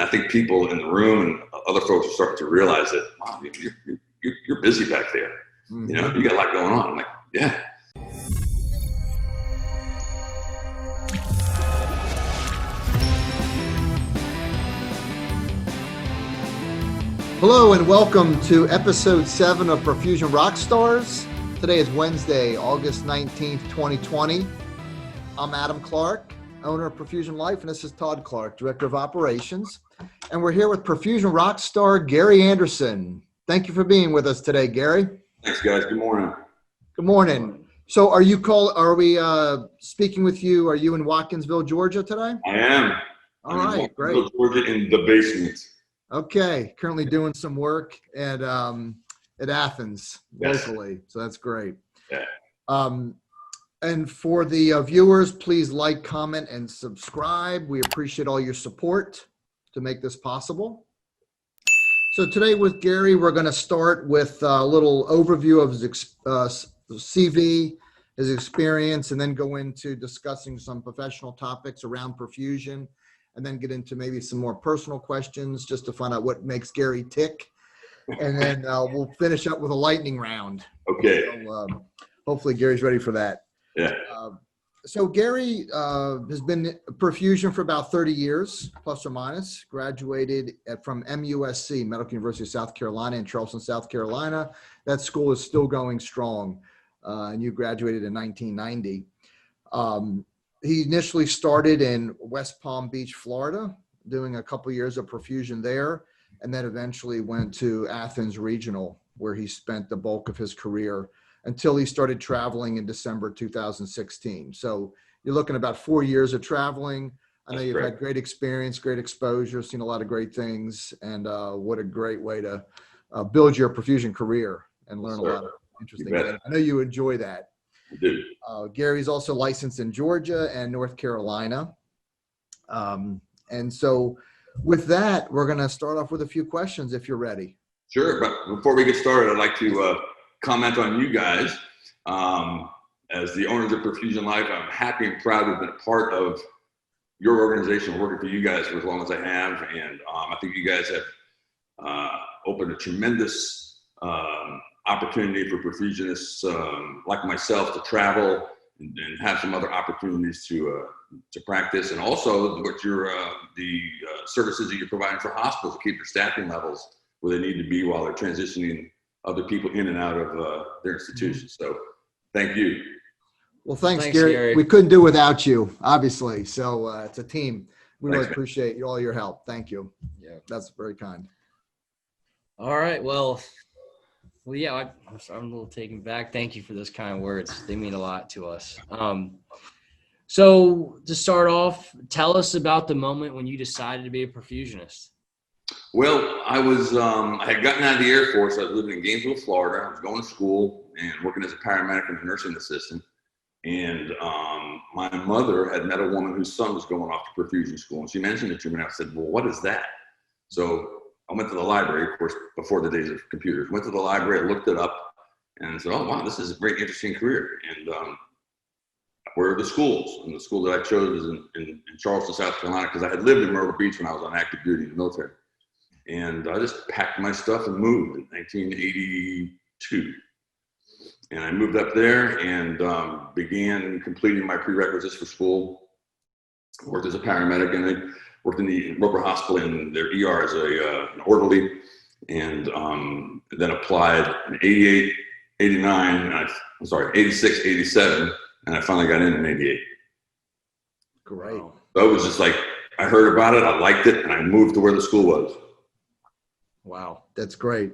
I think people in the room and other folks are starting to realize that, wow, you're busy back there. Mm-hmm. You know, you got a lot going on. I'm like, yeah. Hello and welcome to episode 7 of Perfusion Rockstars. Today is Wednesday, August 19th, 2020. I'm Adam Clark, owner of Perfusion Life, and this is Todd Clark, Director of Operations. And we're here with Perfusion Rockstar, Gary Anderson. Thank you for being with us today, Gary. Thanks, guys. Good morning. Good morning. So are we speaking with you? Are you in Watkinsville, Georgia today? I am. All right, great. Georgia in the basement. Okay, currently doing some work at Athens locally, so that's great. Yeah. And for the viewers, please like, comment, and subscribe. We appreciate all your support to make this possible. So today with Gary, we're going to start with a little overview of his CV, his experience, and then go into discussing some professional topics around perfusion, and then get into maybe some more personal questions just to find out what makes Gary tick. And then we'll finish up with a lightning round. Okay. So, hopefully Gary's ready for that. Yeah. So Gary has been perfusion for about 30 years, plus or minus. Graduated from MUSC, Medical University of South Carolina in Charleston, South Carolina. That school is still going strong, and you graduated in 1990. He initially started in West Palm Beach, Florida, doing a couple years of perfusion there, and then eventually went to Athens Regional, where he spent the bulk of his career until he started traveling in December 2016. So you're looking at about 4 years of traveling. I know you've had great experience, great exposure, seen a lot of great things, and what a great way to build your perfusion career and learn a lot of interesting things. I know you enjoy that. I do. Gary's also licensed in Georgia and North Carolina. And so with that, we're going to start off with a few questions if you're ready. Sure. But before we get started, I'd like to comment on you guys. As the owners of Perfusion Life, I'm happy and proud to have been a part of your organization, working for you guys for as long as I have. And I think you guys have opened a tremendous opportunity for perfusionists like myself to travel and have some other opportunities to practice, and also what the services that you're providing for hospitals to keep their staffing levels where they need to be while they're transitioning other people in and out of their institutions. So thank you. Well, thanks Gary. We couldn't do without you, obviously. So it's a team. We really appreciate all your help. Thank you. Yeah, that's very kind. All right. Well, yeah, I'm a little taken back. Thank you for those kind words. They mean a lot to us. So to start off, tell us about the moment when you decided to be a perfusionist. Well, I had gotten out of the Air Force. I was living in Gainesville, Florida. I was going to school and working as a paramedic and a nursing assistant. And my mother had met a woman whose son was going off to perfusion school. And she mentioned it to me, and I said, well, what is that? So I went to the library, of course, before the days of computers. Went to the library, looked it up, and said, oh, wow, this is a very interesting career. And where are the schools? And the school that I chose was in Charleston, South Carolina, because I had lived in Myrtle Beach when I was on active duty in the military. And I just packed my stuff and moved in 1982. And I moved up there and began completing my prerequisites for school. Worked as a paramedic, and I worked in the Roper Hospital in their ER as an orderly, and then applied in 88, 89, 86, 87, and I finally got in 88. Great. So it was just like, I heard about it, I liked it, and I moved to where the school was. Wow, that's great.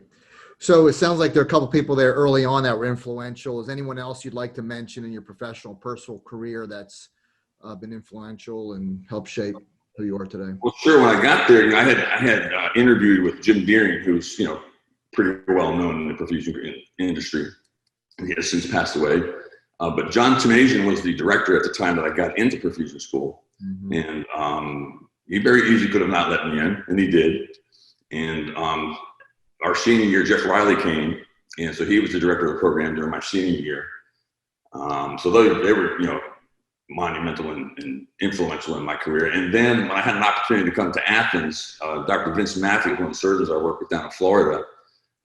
So it sounds like there are a couple people there early on that were influential. Is anyone else you'd like to mention in your professional, personal career that's been influential and helped shape who you are today? Well, sure. When I got there, I had interviewed with Jim Deering, who's pretty well known in the perfusion industry. He has since passed away. But John Tunasian was the director at the time that I got into perfusion school, and he very easily could have not let me in, and he did. And our senior year, Jeff Riley came, and so he was the director of the program during my senior year. So they were, monumental and influential in my career. And then when I had an opportunity to come to Athens, Dr. Vince Matthews, one of the surgeons I work with down in Florida,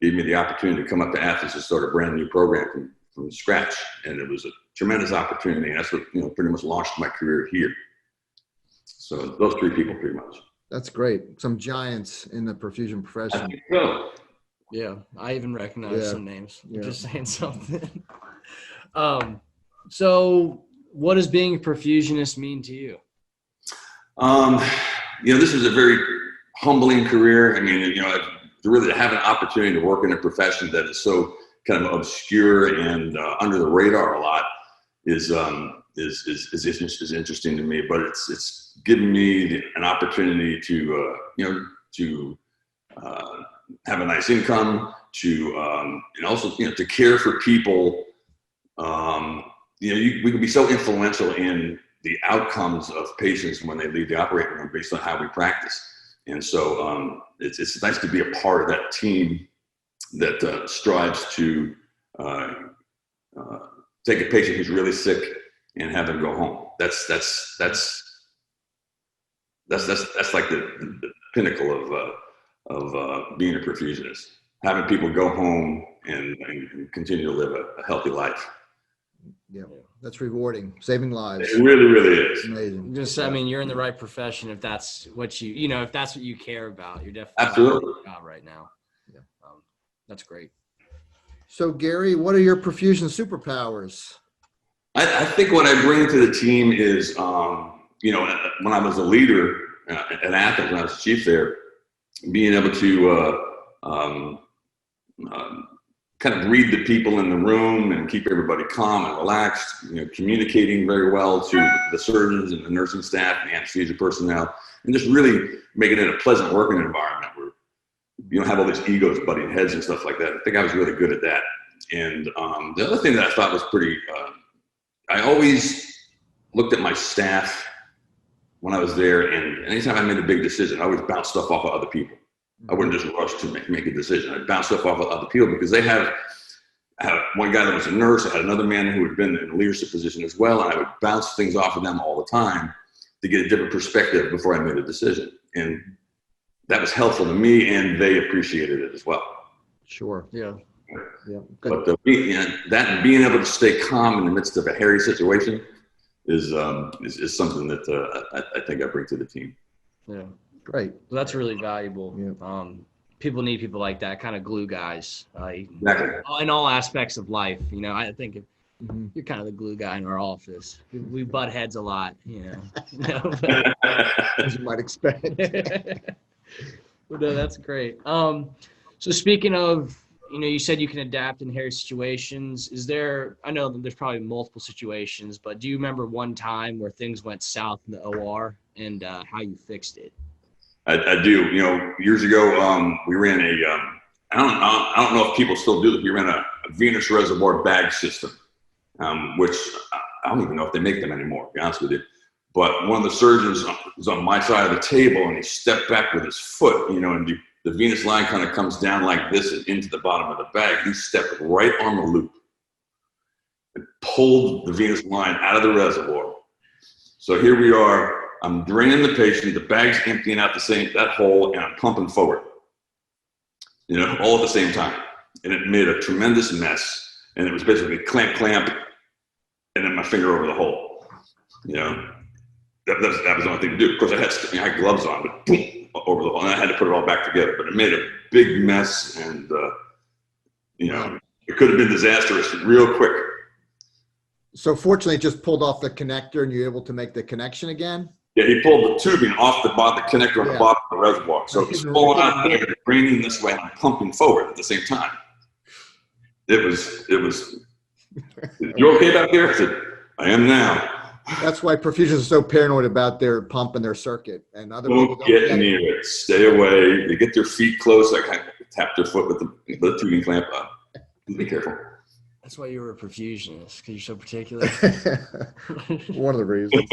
gave me the opportunity to come up to Athens and start a brand new program from scratch. And it was a tremendous opportunity. And that's what, pretty much launched my career here. So those three people pretty much. That's great. Some giants in the perfusion profession. I think so. Yeah, I even recognize some names. Yeah. Just saying something. So what does being a perfusionist mean to you? This is a very humbling career. I mean, to really have an opportunity to work in a profession that is so kind of obscure and under the radar a lot is interesting to me. But it's given me an opportunity to have a nice income, and also to care for people. We can be so influential in the outcomes of patients when they leave the operating room based on how we practice. And so it's nice to be a part of that team that strives to take a patient who's really sick and have them go home. That's like the pinnacle of being a perfusionist. Having people go home and continue to live a healthy life. Yeah, that's rewarding. Saving lives. It really, really is. Amazing. I mean, you're in the right profession if that's what if that's what you care about. You're definitely Absolutely doing a good job right now. Yeah, that's great. So Gary, what are your perfusion superpowers? I think what I bring to the team is, when I was a leader at Athens, when I was chief there, being able to kind of read the people in the room and keep everybody calm and relaxed, communicating very well to the surgeons and the nursing staff and the anesthesia personnel, and just really making it a pleasant working environment where you don't have all these egos butting heads and stuff like that. I think I was really good at that. And the other thing that I thought was pretty, I always looked at my staff when I was there, and anytime I made a big decision, I always bounced stuff off of other people. I wouldn't just rush to make a decision. I'd bounce stuff off of other people because I had one guy that was a nurse. I had another man who had been in a leadership position as well, and I would bounce things off of them all the time to get a different perspective before I made a decision. And that was helpful to me, and they appreciated it as well. Sure. Yeah. Yeah. But that and being able to stay calm in the midst of a hairy situation is something that I think I bring to the team. Yeah. Great. Well, that's really valuable. Yeah. People need people like that, kind of glue guys. Exactly. In all aspects of life. I think Mhm. you're kind of the glue guy in our office. We butt heads a lot, As you might expect. Well, no, that's great. So speaking of, you said you can adapt in hairy situations. I know that there's probably multiple situations, but do you remember one time where things went south in the OR and how you fixed it? I do. Years ago, we ran I don't know if people still do this. We ran a venous reservoir bag system, which I don't even know if they make them anymore, to be honest with you. But one of the surgeons was on my side of the table, and he stepped back with his foot, and the venous line kind of comes down like this and into the bottom of the bag. He stepped right on the loop and pulled the venous line out of the reservoir. So here we are. I'm draining the patient, the bag's emptying out that hole, and I'm pumping forward, all at the same time. And it made a tremendous mess. And it was basically clamp, and then my finger over the hole. That was the only thing to do. Of course, I had gloves on, but boom, over the hole, and I had to put it all back together. But it made a big mess, and it could have been disastrous real quick. So fortunately, it just pulled off the connector, and you're able to make the connection again. Yeah, he pulled the tubing off the connector on the bottom of the reservoir. So it's pulling out there, draining this way, and I'm pumping forward at the same time. It was, you okay back there? I said, I am now. That's why perfusionists are so paranoid about their pump and their circuit. And other people Don't get near it. Stay away. They get their feet close. I kind of tap their foot with the tubing clamp on. Be careful. That's why you were a perfusionist, because you're so particular. One of the reasons.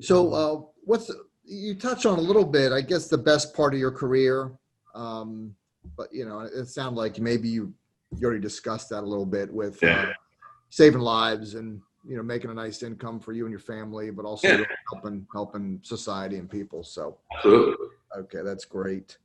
So you touched on a little bit, I guess, the best part of your career. But, it sounded like maybe you already discussed that a little bit with saving lives and, making a nice income for you and your family, but also Yeah. really helping society and people. So, Absolutely. okay, that's great.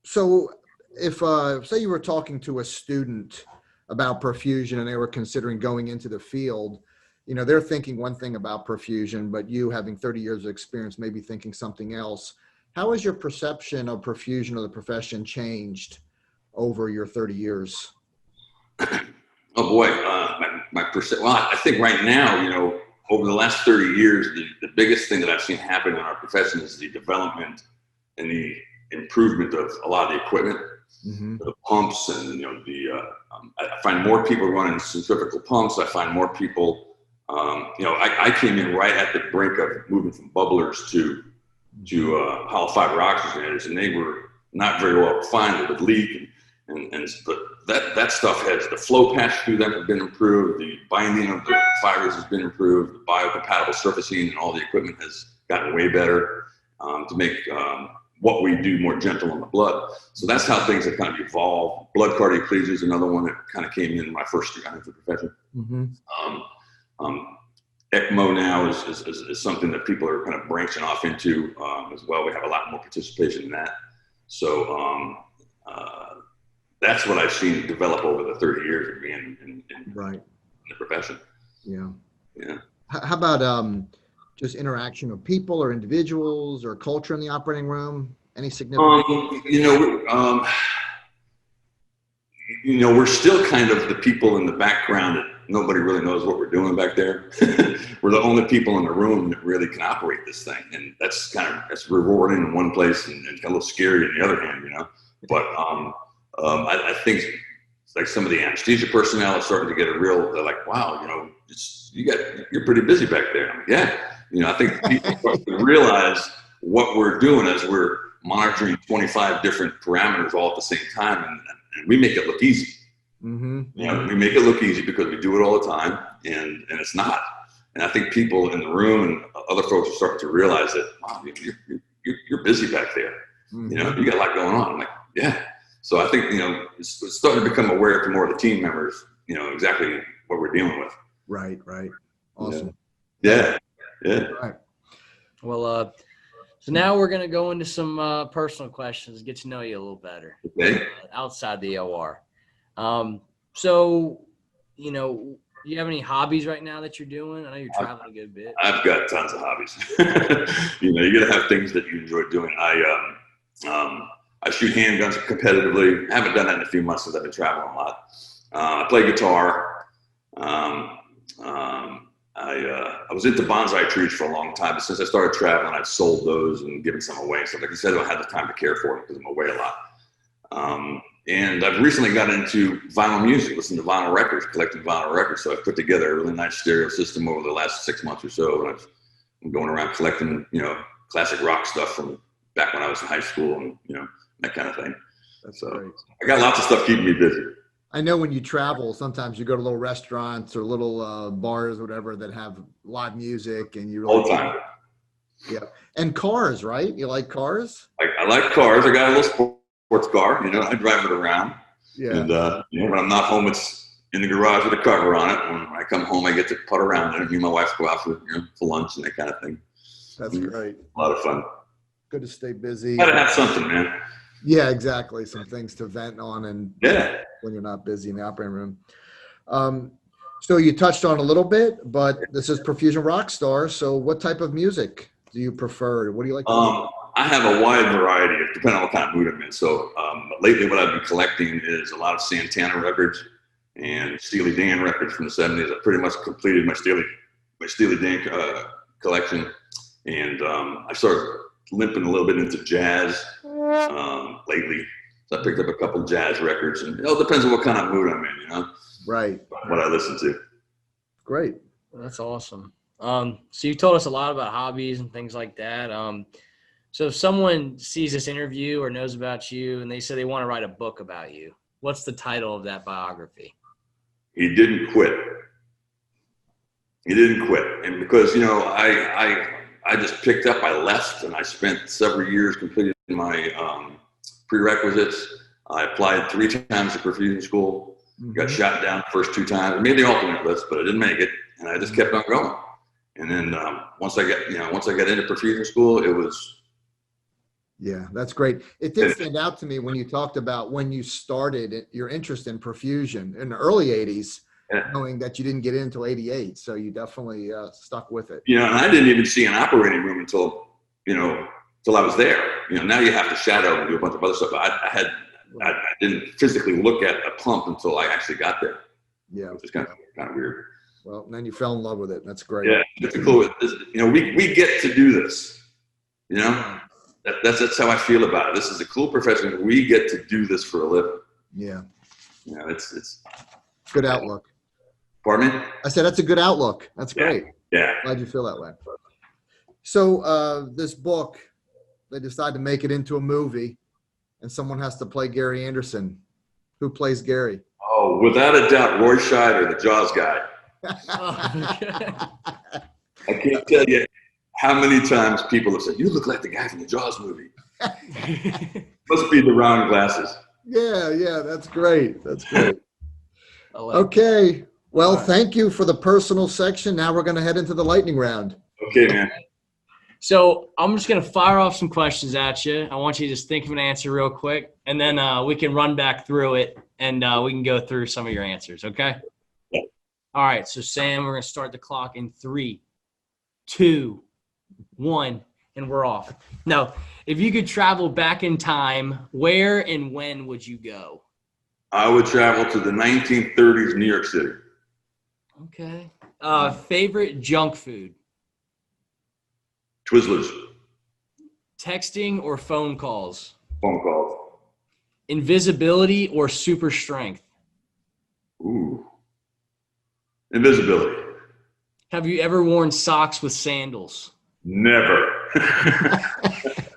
So if, say you were talking to a student about perfusion and they were considering going into the field, they're thinking one thing about perfusion, but you having 30 years of experience, maybe thinking something else. How has your perception of perfusion or the profession changed over your 30 years? Oh boy, well, I think right now, over the last 30 years, the biggest thing that I've seen happen in our profession is the development and the improvement of a lot of the equipment, the pumps, and I find more people running centrifugal pumps. I find more people. I came in right at the brink of moving from bubblers to hollow fiber oxygenators, and they were not very well refined. They would leak, but that stuff the flow patch through them have been improved. The binding of the fibers has been improved. The biocompatible surfacing and all the equipment has gotten way better to make what we do more gentle on the blood. So that's how things have kind of evolved. Blood cardioplegia is another one that kind of came in my first year into the profession. ECMO now is something that people are kind of branching off into as well. We have a lot more participation in that. So that's what I've seen develop over the 30 years of being in the profession. Yeah. Yeah. How about just interaction of people or individuals or culture in the operating room? Any significant? We're still kind of the people in the background that nobody really knows what we're doing back there. We're the only people in the room that really can operate this thing, and that's rewarding in one place and a little scary in the other hand, But I think like some of the anesthesia personnel are starting to get they're like, wow, you're pretty busy back there. I'm like, yeah, I think people start to realize what we're doing as we're monitoring 25 different parameters all at the same time, and we make it look easy. We make it look easy because we do it all the time, and it's not. And I think people in the room and other folks are starting to realize that, wow, you're busy back there. You got a lot going on. I'm like, yeah. So I think, it's starting to become aware to more of the team members, exactly what we're dealing with. Right. Awesome. Yeah. Right. Well, so now we're going to go into some personal questions, get to know you a little better. Okay. Outside the OR. So, do you have any hobbies right now that you're doing? I know you're traveling a good bit. I've got tons of hobbies. You got to have things that you enjoy doing. I shoot handguns competitively. I haven't done that in a few months since I've been traveling a lot. I play guitar. I was into bonsai trees for a long time, but since I started traveling, I've sold those and given some away. So like I said, I don't have the time to care for it because I'm away a lot. And I've recently got into vinyl music, listening to vinyl records, collecting vinyl records. So I've put together a really nice stereo system over the last 6 months or so. And I'm going around collecting, classic rock stuff from back when I was in high school and, that kind of thing. That's so great. I got lots of stuff keeping me busy. I know when you travel, sometimes you go to little restaurants or little bars or whatever that have live music, and you really all the time. Yeah, and cars, right? You like cars? I like cars. I got a little sports car. I drive it around. Yeah. And when I'm not home, it's in the garage with a cover on it. When I come home, I get to putt around in it. Me and my wife go out for lunch and that kind of thing. That's great. A lot of fun. Good to stay busy. Gotta have something, man. Yeah, exactly. Some things to vent on, and when you're not busy in the operating room. So you touched on a little bit, but this is Perfusion Rockstars. So what type of music do you prefer? What do you like? I have a wide variety, depending on what kind of mood I'm in. So lately, what I've been collecting is a lot of Santana records and Steely Dan records from the 70s. I pretty much completed my Steely Dan collection, and I started limping a little bit into jazz lately. So I picked up a couple of jazz records, and it depends on what kind of mood I'm in, Right. What I listen to. Great. That's awesome. So you told us a lot about hobbies and things like that. So if someone sees this interview or knows about you and they say they want to write a book about you, what's the title of that biography? He didn't quit. And because, I just picked up, I left, and I spent several years completing my prerequisites. I applied 3 times to perfusion school. Got shot down the first 2 times. I made the alternate list, but I didn't make it, and I just kept on going. And then once I got into perfusion school, it was. Yeah, that's great. It did stand out to me when you talked about when you started your interest in perfusion in the early 80s, knowing that you didn't get in until 88. So you definitely stuck with it. And I didn't even see an operating room until I was there. Now you have to shadow and do a bunch of other stuff. I didn't physically look at a pump until I actually got there. Yeah. Which is kind of weird. Well, then you fell in love with it. That's great. Yeah, it's cool. We get to do this. That's how I feel about it. This is a cool profession. We get to do this for a living. Yeah. It's good outlook. Pardon me? I said that's a good outlook. That's great. Yeah. Glad you feel that way. So this book, they decide to make it into a movie, and someone has to play Gary Anderson. Who plays Gary? Oh, without a doubt, Royscheider, the Jaws guy. I can't tell you how many times people have said, "You look like the guy from the Jaws movie." Must be the round glasses. Yeah, that's great. That's great. Okay. Well, thank you for the personal section. Now we're going to head into the lightning round. Okay, man. So I'm just going to fire off some questions at you. I want you to just think of an answer real quick, and then we can run back through it, and we can go through some of your answers, okay? Yeah. All right, so Sam, we're going to start the clock in 3, 2, 1, and we're off. Now, if you could travel back in time, where and when would you go? I would travel to the 1930s New York City. Okay. Favorite junk food? Twizzlers. Texting or phone calls? Phone calls. Invisibility or super strength? Ooh. Invisibility. Have you ever worn socks with sandals? Never.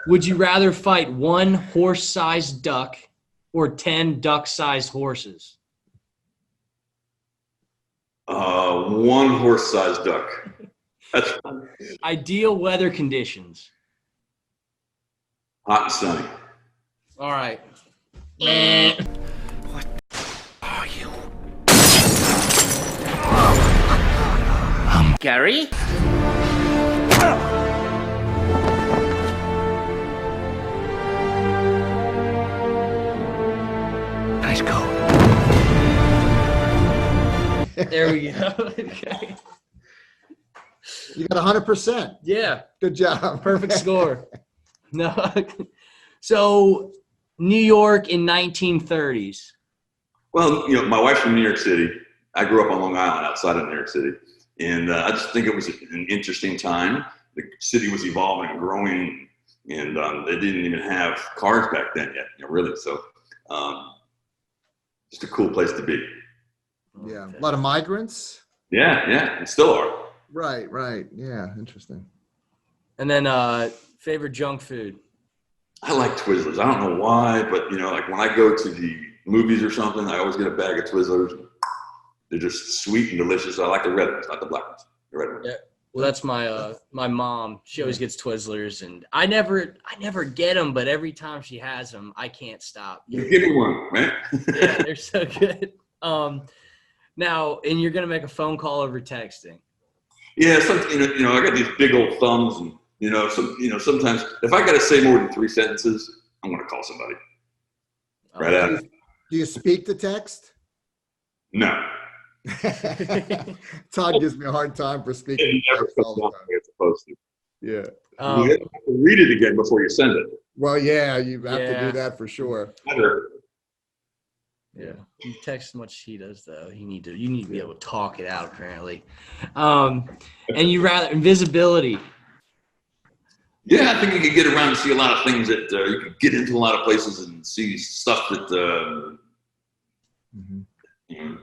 Would you rather fight 1 horse-sized duck or 10 duck-sized horses? 1 horse-sized duck. That's fun. Ideal weather conditions? Hot and sunny. All right. What are you? Gary? Nice coat. There we go. Okay. You got 100%. Yeah. Good job. Perfect score. No. So, New York in 1930s. Well, my wife's from New York City. I grew up on Long Island outside of New York City. And I just think it was an interesting time. The city was evolving and growing, and they didn't even have cars back then yet, really. So just a cool place to be. Yeah. A lot of migrants. Yeah, and still are. Right. Yeah, interesting. And then favorite junk food? I like Twizzlers. I don't know why, but like when I go to the movies or something, I always get a bag of Twizzlers. They're just sweet and delicious. I like the red ones, not the black ones. The red ones. Yeah. Well, that's my my mom. She always gets Twizzlers, and I never get them, but every time she has them, I can't stop. You give me one, man. Yeah, they're so good. Now, and you're gonna make a phone call over texting. Yeah, I got these big old thumbs, and sometimes if I got to say more than 3 sentences, I'm gonna call somebody. Right out. Do you speak to text? No. Todd gives me a hard time for speaking. It never comes out the way it's supposed to. Yeah. You have to read it again before you send it. Well, yeah, you have to do that for sure. Yeah. You text as much as he does, though. You need to be able to talk it out, apparently. And you rather invisibility. Yeah, I think you could get around and see a lot of things that you could get into a lot of places and see stuff that you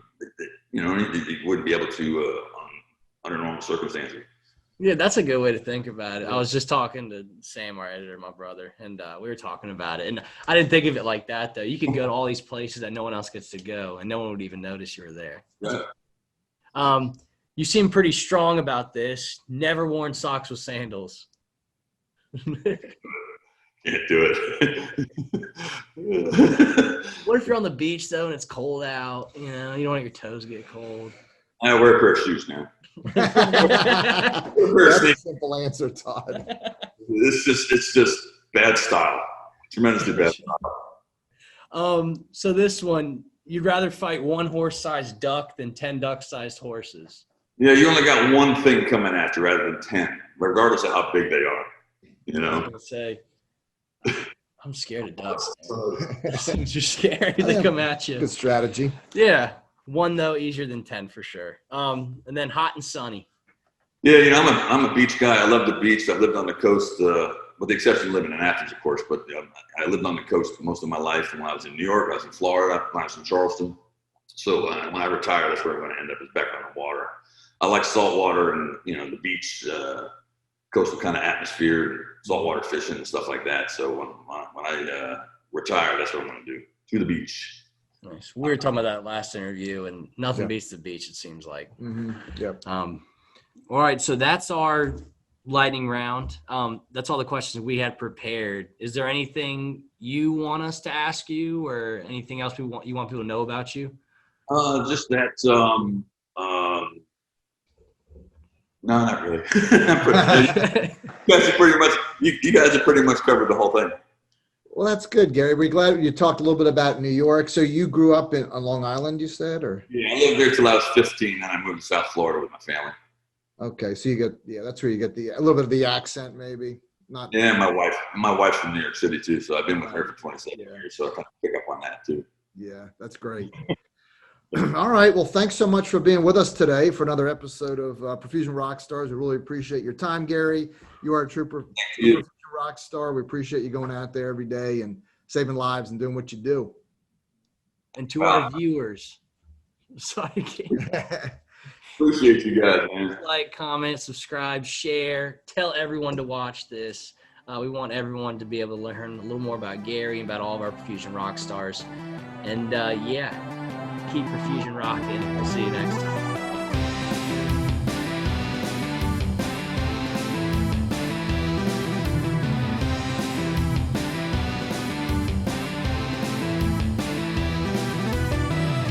wouldn't be able to under normal circumstances. Yeah, that's a good way to think about it. I was just talking to Sam, our editor, my brother, and we were talking about it. And I didn't think of it like that, though. You could go to all these places that no one else gets to go, and no one would even notice you were there. Yeah. You seem pretty strong about this. Never worn socks with sandals. Can't do it. What if you're on the beach though and it's cold out? You know, you don't want your toes to get cold. I wear a pair of shoes now. That's a simple answer, Todd. It's just bad style. Tremendously bad style. So this one, you'd rather fight one horse-sized duck than 10 duck-sized horses. Yeah, you only got one thing coming at you rather than 10, regardless of how big they are. You I was know? gonna say, I'm scared of ducks. You're scary. They come at you. Good strategy. Yeah. One though, easier than 10 for sure. And then hot and sunny. Yeah, you know, I'm a beach guy. I love the beach. I've lived on the coast, with the exception of living in Athens, of course. But I lived on the coast most of my life. And when I was in New York, I was in Florida, when I was in Charleston. So when I retire, that's where I'm going to end up, is back on the water. I like salt water and, you know, the beach, coastal kind of atmosphere, saltwater fishing and stuff like that. So when I retire, that's what I'm going to do, to the beach. Nice. We were talking about that last interview, and nothing beats the beach, it seems like. Mm-hmm. Yep. All right, so that's our lightning round. That's all the questions we had prepared. Is there anything you want us to ask you, or anything else you want people to know about you? Just that. No, not really. You guys have pretty much covered the whole thing. Well, that's good, Gary. We're glad you talked a little bit about New York. So you grew up on Long Island, you said, or? Yeah, I lived there till I was 15, and I moved to South Florida with my family. Okay, so you get that's where you get a little bit of the accent, maybe. Not. Yeah, my wife's from New York City too, so I've been with her for 27 years, so I kind of pick up on that too. Yeah, that's great. All right, well, thanks so much for being with us today for another episode of Perfusion Rockstars. We really appreciate your time, Gary. You are a true Perfusion rock star. We appreciate you going out there every day and saving lives and doing what you do. And to our viewers, sorry, Appreciate you guys, man. like, comment, subscribe, share, tell everyone to watch this. We want everyone to be able to learn a little more about Gary and about all of our Perfusion rock stars. And yeah, keep Perfusion rocking. We'll see you next time.